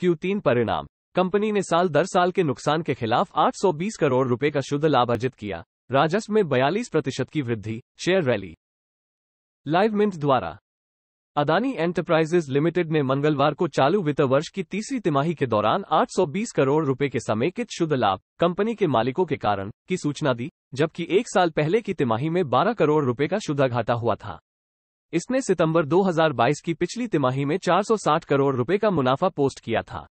Q3 परिणाम। Company ने साल दर साल के नुकसान के खिलाफ 820 करोड़ रुपए का शुद्ध लाभ अर्जित किया। राजस्व में 42% की वृद्धि। Share rally. लाइव मिंट द्वारा अदानी एंटरप्राइजेज लिमिटेड ने मंगलवार को चालू वित्त वर्ष की तीसरी तिमाही के दौरान 820 करोड़ रुपए के समेकित शुद्ध लाभ कंपनी के मालिकों के कारण की सूचना दी, जबकि एक साल पहले की तिमाही में 12 करोड़ रुपए का शुद्ध घाटा हुआ था। इसने सितंबर 2022 की पिछली तिमाही में 460 करोड़ रुपए का मुनाफा पोस्ट किया था।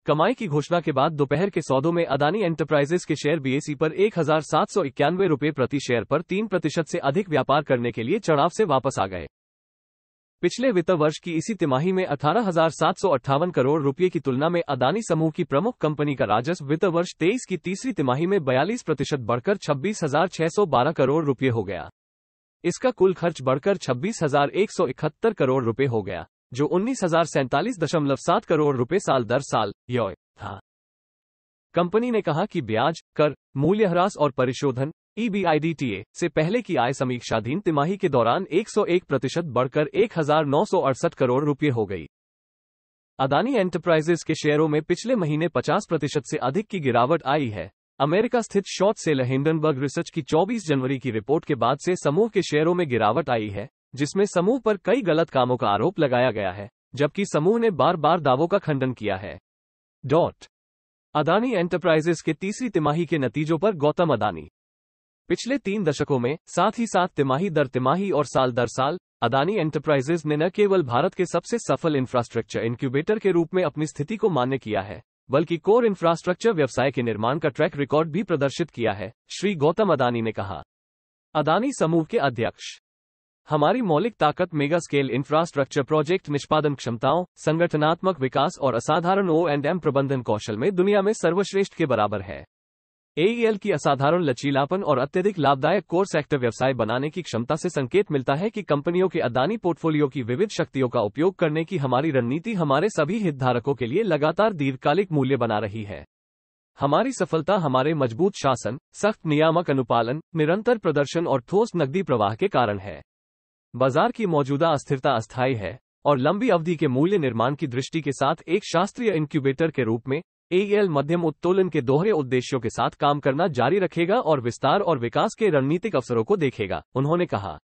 कमाई की घोषणा के बाद दोपहर के सौदों में अदानी एंटरप्राइजेज के शेयर बीएसई पर 1791 रुपए प्रति शेयर पर 3% से अधिक व्यापार करने के लिए चढ़ाव से वापस आ गए। पिछले वित्त वर्ष की इसी तिमाही में 18,758 करोड़ रुपए की तुलना में अदानी समूह की प्रमुख कंपनी का राजस्व वित्त वर्ष 23 की तीसरी तिमाही में 42% बढ़कर 26,612 करोड़ रुपए हो गया। इसका कुल खर्च बढ़कर 26,171 करोड़ रुपए हो गया, जो 19,047.7 करोड़ रुपए साल दर साल व्यय था। कंपनी ने कहा कि ब्याज, कर, मूल्यह्रास और परिशोधन EBITDA से पहले की आय समीक्षाधीन तिमाही के दौरान 101% बढ़कर 1,968 करोड़ रुपए हो गई। अदानी एंटरप्राइजेज के शेयरों में पिछले महीने 50% से अधिक की गिरावट आई है। अमेरिका स्थित शॉर्ट सेलर हिंडनबर्ग रिसर्च की 24 जनवरी की रिपोर्ट के बाद से समूह के शेयरों में गिरावट आई है, जिसमें समूह पर कई गलत कामों का आरोप लगाया गया है, जबकि समूह ने बार बार दावों का खंडन किया है। अदानी एंटरप्राइजेज के तीसरी तिमाही के नतीजों पर गौतम अदानी। पिछले 3 दशकों में, साथ ही साथ तिमाही दर तिमाही और साल दर साल, अदानी एंटरप्राइजेज ने न केवल भारत के सबसे सफल इंफ्रास्ट्रक्चर इनक्यूबेटर के रूप में अपनी स्थिति को मान्य किया है, बल्कि कोर इंफ्रास्ट्रक्चर व्यवसाय के निर्माण का ट्रैक रिकॉर्ड भी प्रदर्शित किया है, श्री गौतम अदानी ने कहा। अदानी समूह के अध्यक्ष। हमारी मौलिक ताकत मेगा स्केल इंफ्रास्ट्रक्चर प्रोजेक्ट निष्पादन क्षमताओं, संगठनात्मक विकास और असाधारण O&M प्रबंधन कौशल में दुनिया में सर्वश्रेष्ठ के बराबर है। AEL की असाधारण लचीलापन और अत्यधिक लाभदायक कोर सेक्टर व्यवसाय बनाने की क्षमता से संकेत मिलता है कि कंपनियों के अदानी पोर्टफोलियो की विविध शक्तियों का उपयोग करने की हमारी रणनीति हमारे सभी हितधारकों के लिए लगातार दीर्घकालिक मूल्य बना रही है। हमारी सफलता हमारे मजबूत शासन, सख्त नियामक अनुपालन, निरंतर प्रदर्शन और ठोस नकदी प्रवाह के कारण है। बाजार की मौजूदा अस्थिरता अस्थायी है और लंबी अवधि के मूल्य निर्माण की दृष्टि के साथ एक शास्त्रीय इनक्यूबेटर के रूप में AEL मध्यम उत्तोलन के दोहरे उद्देश्यों के साथ काम करना जारी रखेगा और विस्तार और विकास के रणनीतिक अवसरों को देखेगा, उन्होंने कहा।